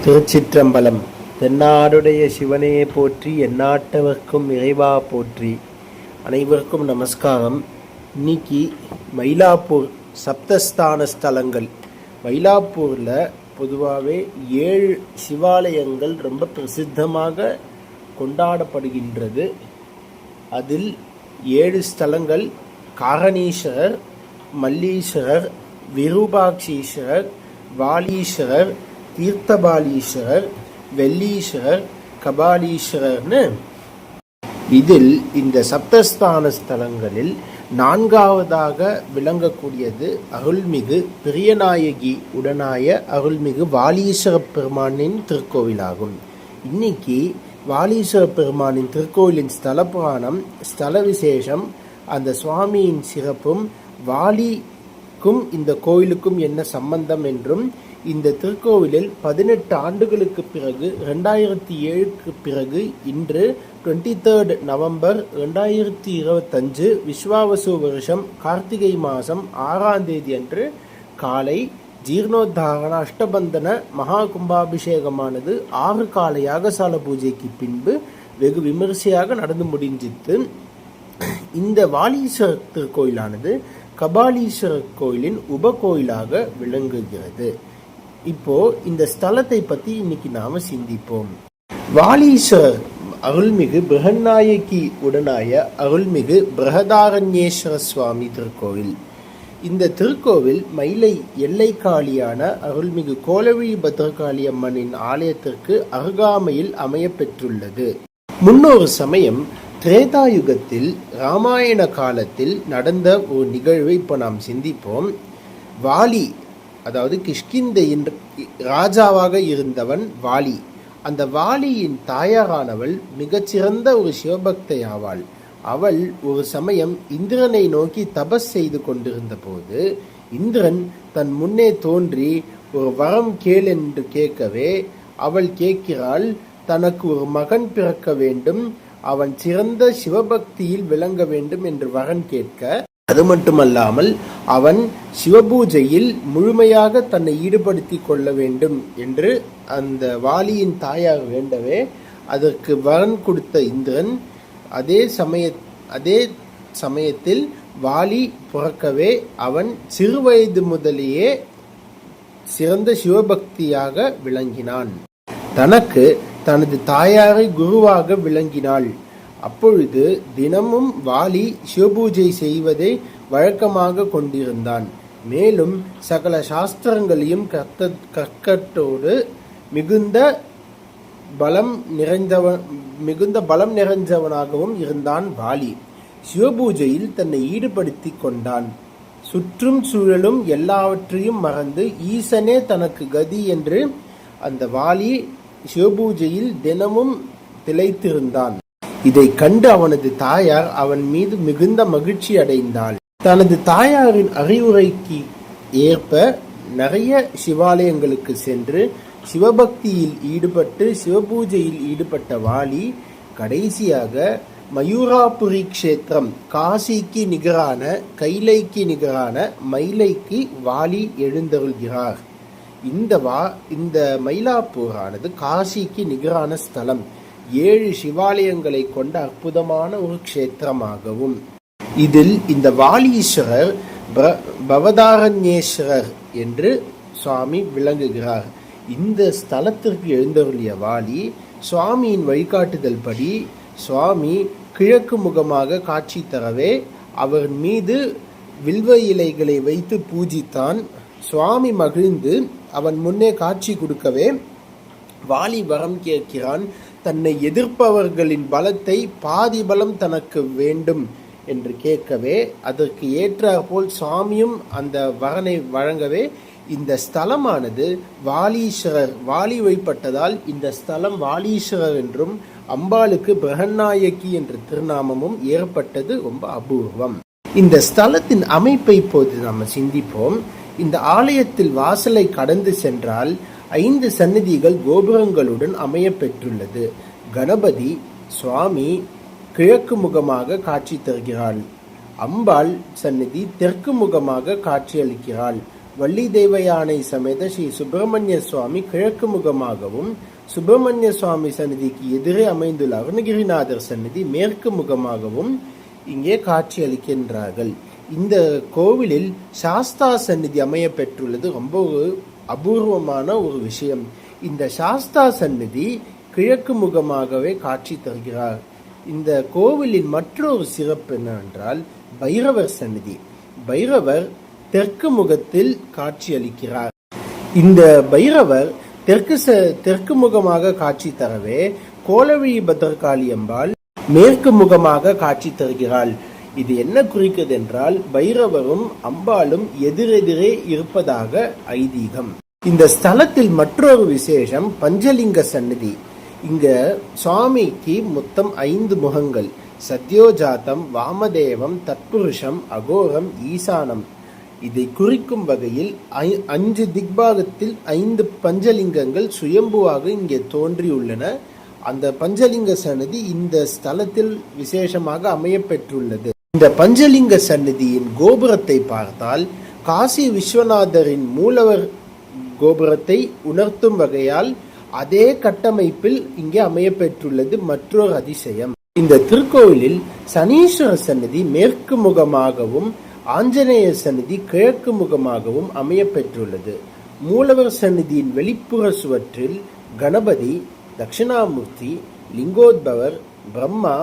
திருச்சிற்றம்பலம். தென்னாடுடைய சிவனையே போற்றி, எந்நாட்டவர்க்கும் இறைவா போற்றி. அனைவருக்கும் நமஸ்காரம். இன்னைக்கு மயிலாப்பூர் சப்தஸ்தான ஸ்தலங்கள். மயிலாப்பூரில் பொதுவாகவே 7 சிவாலயங்கள் ரொம்ப பிரசித்தமாக கொண்டாடப்படுகின்றது. அதில் 7 ஸ்தலங்கள் காரணீஸ்வரர், மல்லீஸ்வரர், விருபாட்சீஸ்வரர், வாலீஸ்வரர், தீர்த்தபாலீஸ்வரர், வெள்ளீஸ்வரர், கபாலீஸ்வரர்னு இதில் இந்த சப்தஸ்தான ஸ்தலங்களில் 4வதாக விளங்கக்கூடியது அருள்மிகு பிரியநாயகி உடனாய அருள்மிகு வாலீஸ்வர பெருமானின் திருக்கோவிலாகும். இன்னைக்கு வாலீஸ்வர பெருமானின் திருக்கோவிலின் ஸ்தல புராணம், ஸ்தல விசேஷம், அந்த சுவாமியின் சிறப்பும், வாலிக்கும் இந்த கோவிலுக்கும் என்ன சம்பந்தம் என்றும், இந்த திருக்கோவிலில் 18 ஆண்டுகளுக்கு பிறகு 2007க்கு பிறகு இன்று 23 நவம்பர் 2025 விஸ்வாவசு வருஷம் கார்த்திகை மாதம் 6ஆம் தேதி அன்று காலை ஜீர்ணோத்தாரண அஷ்டபந்தன மகா கும்பாபிஷேகமானது 6 கால யாகசால பூஜைக்கு பின்பு வெகு விமரிசையாக நடந்து முடிஞ்சித்து. இந்த வாலீஸ்வரர் திருக்கோயிலானது கபாலீஸ்வரர் கோயிலின் உபகோயிலாக விளங்குகிறது. இப்போ இந்த ஸ்தலத்தை பத்தி இன்னைக்கு நாம சிந்திப்போம். வாலீஸ்வரர் அருள்மிகு பிரகநாயகி உடனாய அருள்மிகு பிரகதாரண்யேஸ்வர சுவாமி திருக்கோவில். இந்த திருக்கோவில் மயிலை எல்லைக்காளியான அருள்மிகு கோலவிழி பத்ரகாளி அம்மனின் ஆலயத்திற்கு அருகாமையில் அமையப்பெற்றுள்ளது. முன்னொரு சமயம் திரேதாயுகத்தில் ராமாயண காலத்தில் நடந்த ஒரு நிகழ்வை இப்போ நாம் சிந்திப்போம். வாலி, அதாவது கிஷ்கிந்தையின் ராஜாவாக இருந்தவன் வாலி. அந்த வாலியின் தாயாரானவள் மிகச்சிறந்த ஒரு சிவபக்தை ஆவாள். அவள் ஒரு சமயம் இந்திரனை நோக்கி தபஸ் செய்து கொண்டிருந்த போது இந்திரன் தன் முன்னே தோன்றி ஒரு வரம் கேள் என்று கேட்கவே அவள் கேட்கிறாள், தனக்கு ஒரு மகன் பிறக்க வேண்டும், அவன் சிறந்த சிவபக்தியில் விளங்க வேண்டும் என்று வரன் கேட்க, அது மட்டுமல்லாமல் அவன் சிவபூஜையில் முழுமையாக தன்னை ஈடுபடுத்தி கொள்ள வேண்டும் என்று அந்த வாலியின் தாயார் வேண்டவே அதற்கு வரன் கொடுத்த இந்திரன் அதே சமயத்தில் வாலி பிறக்கவே அவன் சிறுவயது முதலேயே சிறந்த சிவபக்தியாக விளங்கினான். தனக்கு தனது தாயாரை குருவாக விளங்கினாள். அப்பொழுது தினமும் வாலி சிவபூஜை செய்வதை வழக்கமாக கொண்டிருந்தான். மேலும் சகல சாஸ்திரங்களையும் கற்கட்டோடு மிகுந்த பலம் நிறைந்தவனாகவும் இருந்தான் வாலி. சிவபூஜையில் தன்னை ஈடுபடுத்தி கொண்டான். சுற்றும் சூழலும் எல்லாவற்றையும் மறந்து ஈசனே தனக்கு கதி என்று அந்த வாலி சிவபூஜையில் தினமும் திளைத்திருந்தான். இதை கண்டு அவனது தாயார் அவன் மீது மிகுந்த மகிழ்ச்சி அடைந்தாள். தனது தாயாரின் அறிவுரைக்கு ஏற்ப நிறைய சிவாலயங்களுக்கு சென்று சிவபக்தியில் ஈடுபட்டு சிவபூஜையில் ஈடுபட்ட வாலி கடைசியாக மயூராபுரி க்ஷேத்திரம், காசிக்கு நிகரான கைலைக்கு நிகரான மயிலைக்கு வாலி எழுந்தருள்கிறார். இந்த மயிலாப்பூரானது காசிக்கு நிகரான ஸ்தலம். 7 சிவாலயங்களை கொண்ட அற்புதமான ஒரு க்ஷேத்திரமாகவும், இதில் இந்த வாலீஸ்வரர் பவதாரண்யேஸ்வரர் என்று சுவாமி விளங்குகிறார். இந்த ஸ்தலத்திற்கு எழுந்தருளிய வாலி சுவாமியின் வழிகாட்டுதல் படி சுவாமி கிழக்கு முகமாக காட்சி தரவே அவர் மீது வில்வ இலைகளை வைத்து பூஜித்தான். சுவாமி மகிழ்ந்து அவன் முன்னே காட்சி கொடுக்கவே வாலி வரம் கேட்கிறான். தன்னை எதிர்ப்பவர்களின் பலத்தை பாதி பலம் தனக்கு வேண்டும் என்று கேட்கவே அதற்கு ஏற்றாற்போல் சுவாமியும் அந்த வரனை வழங்கவே இந்த ஸ்தலமானது வாலீஸ்வரர், வாலி வழிபட்டதால் இந்த ஸ்தலம் வாலீஸ்வரர் என்றும் அம்பாளுக்கு பிரகநாயகி என்ற திருநாமமும் ஏற்பட்டது ரொம்ப அபூர்வம். இந்த ஸ்தலத்தின் அமைப்பை இப்போது நாம் சிந்திப்போம். இந்த ஆலயத்தில் வாசலை கடந்து சென்றால் 5 சந்நிதிகள் கோபுரங்களுடன் அமைய பெற்றுள்ளது. கணபதி சுவாமி கிழக்கு முகமாக காட்சி தருகிறாள். அம்பாள் சந்நிதி தெற்கு முகமாக காட்சியளிக்கிறாள். வள்ளி தெய்வ யானை சமேத ஸ்ரீ சுப்பிரமணிய சுவாமி கிழக்கு முகமாகவும், சுப்பிரமணிய சுவாமி சந்நிதிக்கு எதிரே அமைந்துள்ள அருணகிரிநாதர் சந்நிதி மேற்கு முகமாகவும் இங்கே காட்சியளிக்கின்றார்கள். இந்த கோவிலில் சாஸ்தா சந்நிதி அமைய பெற்றுள்ளது ரொம்ப ஒரு அபூர்வமான ஒரு விஷயம். இந்த சாஸ்தா சந்நிதி கிழக்கு முகமாகவே காட்சி தருகிறார். இந்த கோவிலின் மற்றொரு சிறப்பு என்னவென்றால் பைரவர் சந்நிதி. பைரவர் தெற்கு முகத்தில் காட்சியளிக்கிறார். இந்த பைரவர் தெற்கு முகமாக காட்சி தரவே கோலவிழி பத்ரகாளி அம்பாள் மேற்கு முகமாக காட்சி தருகிறாள். இது என்ன குறிக்கிறது என்றால் பைரவரும் அம்பாளும் எதிரெதிரே இருப்பதாக ஐதீகம். இந்த ஸ்தலத்தில் மற்றொரு விசேஷம் பஞ்சலிங்க சந்நிதி. இங்க சுவாமிக்கு மொத்தம் 5 முகங்கள்: சத்யோஜாத்தம், வாமதேவம், தத்புருஷம், அகோரம், ஈசானம். இதை குறிக்கும் வகையில் 5 திக்பாகத்தில் 5 பஞ்சலிங்கங்கள் சுயம்புவாக இங்கே தோன்றியுள்ளன. அந்த பஞ்சலிங்க சந்நிதி இந்த ஸ்தலத்தில் விசேஷமாக அமையப்பெற்றுள்ளது. இந்த பஞ்சலிங்க சந்நிதியின் கோபுரத்தை பார்த்தால் காசி விஸ்வநாதரின் மூலவர் கோபுரத்தை உணர்த்தும் வகையால் அதே கட்டமைப்பில் இங்கே அமையப்பெற்றுள்ளது மற்றொரு அதிசயம். இந்த திருக்கோவிலில் சனீஸ்வர சந்நிதி மேற்கு முகமாகவும் ஆஞ்சநேய சந்நிதி கிழக்கு முகமாகவும் அமையப்பெற்றுள்ளது. மூலவர் சந்நிதியின் வெளிப்புற சுவற்றில் கணபதி, தட்சிணாமூர்த்தி, லிங்கோத்பவர், பிரம்மா,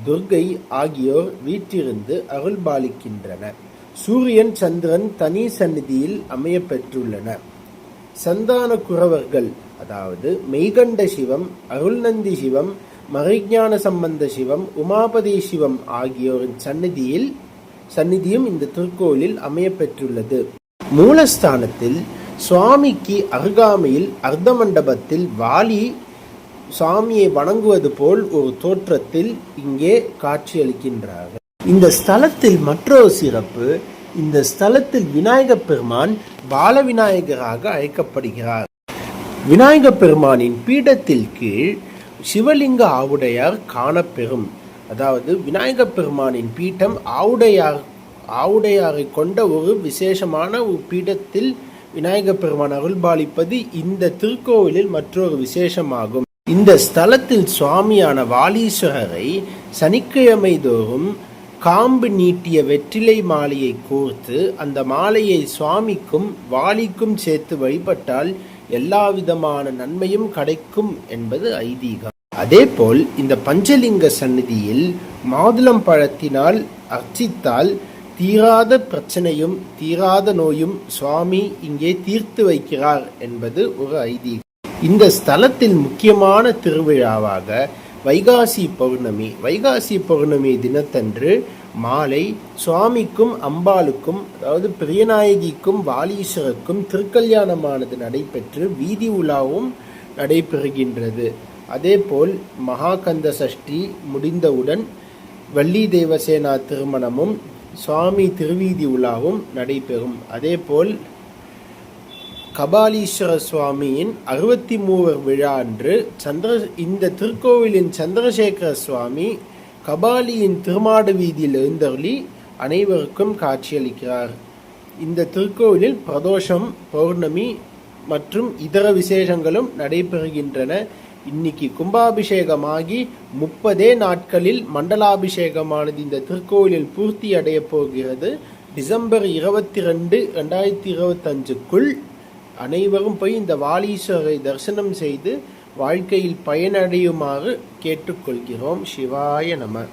துர்கை ஆகியோர் வீற்றிருந்து அருள்பாலிக்கின்றனர். சூரியன், சந்திரன் தனி சந்நிதியில் அமையப்பெற்றுள்ளன. சந்தான குரவர்கள், அதாவது மெய்கண்ட சிவம், அருள்நந்தி சிவம், மறைஞான சம்பந்த சிவம், உமாபதி சிவம் ஆகியோரின் சந்நிதியும் இந்த திருக்கோயிலில் அமையப்பெற்றுள்ளது. மூலஸ்தானத்தில் சுவாமிக்கு அருகாமையில் அர்த்த மண்டபத்தில் வாலி சுவாமியை வணங்குவது போல் ஒரு தோற்றத்தில் இங்கே காட்சியளிக்கின்றார்கள். இந்த ஸ்தலத்தில் மற்றொரு சிறப்பு, இந்த ஸ்தலத்தில் விநாயகப் பெருமான் பால விநாயகராக அழைக்கப்படுகிறார். விநாயகப் பெருமானின் பீடத்தில் கீழ் சிவலிங்க ஆவுடையார் காணப்பெறும். அதாவது விநாயகப் பெருமானின் பீடம் ஆவுடையாரை கொண்ட ஒரு விசேஷமான ஒரு பீடத்தில் விநாயகப் பெருமான் அருள்பாலிப்பது இந்த திருக்கோவிலில் மற்றொரு விசேஷமாகும். இந்த ஸ்தலத்தில் சுவாமியான வாலீஸ்வரரை சனிக்கிழமை தோறும் காம்பு நீட்டிய வெற்றிலை மாலையை கோர்த்து அந்த மாலையை சுவாமிக்கும் வாலிக்கும் சேர்த்து வழிபட்டால் எல்லா விதமான நன்மையும் கிடைக்கும் என்பது ஐதீகம். அதேபோல் இந்த பஞ்சலிங்க சந்நிதியில் மாதுளம் பழத்தினால் அர்ச்சித்தால் தீராத பிரச்சனையும் தீராத நோயும் சுவாமி இங்கே தீர்த்து வைக்கிறார் என்பது ஒரு ஐதீகம். இந்த ஸ்தலத்தில் முக்கியமான திருவிழாவாக வைகாசி பௌர்ணமி தினத்தன்று மாலை சுவாமிக்கும் அம்பாளுக்கும், அதாவது பிரியநாயகிக்கும் வாலீஸ்வரருக்கும் திருக்கல்யாணமானது நடைபெற்று வீதி உலாவும் நடைபெறுகின்றது. அதேபோல் மகாகந்த சஷ்டி முடிந்தவுடன் வள்ளி தேவசேனா திருமணமும் சுவாமி திருவீதி உலாவும் நடைபெறும். அதேபோல் கபாலீஸ்வர சுவாமியின் 63 விழா அன்று இந்த திருக்கோவிலின் சந்திரசேகர சுவாமி கபாலியின் திருமாடு வீதியில் எழுந்தருளி அனைவருக்கும் காட்சியளிக்கிறார். இந்த திருக்கோவிலில் பிரதோஷம், பௌர்ணமி மற்றும் இதர விசேஷங்களும் நடைபெறுகின்றன. இன்னைக்கு கும்பாபிஷேகமாகி 30 நாட்களில் மண்டலாபிஷேகமானது இந்த திருக்கோவிலில் பூர்த்தி அடைய போகிறது. டிசம்பர் 22, 2025க்குள் அனைவரும் போய் இந்த வாலீஸ்வரரை தரிசனம் செய்து வாழ்க்கையில் பயனடையுமாறு கேட்டுக்கொள்கிறோம். சிவாய நம.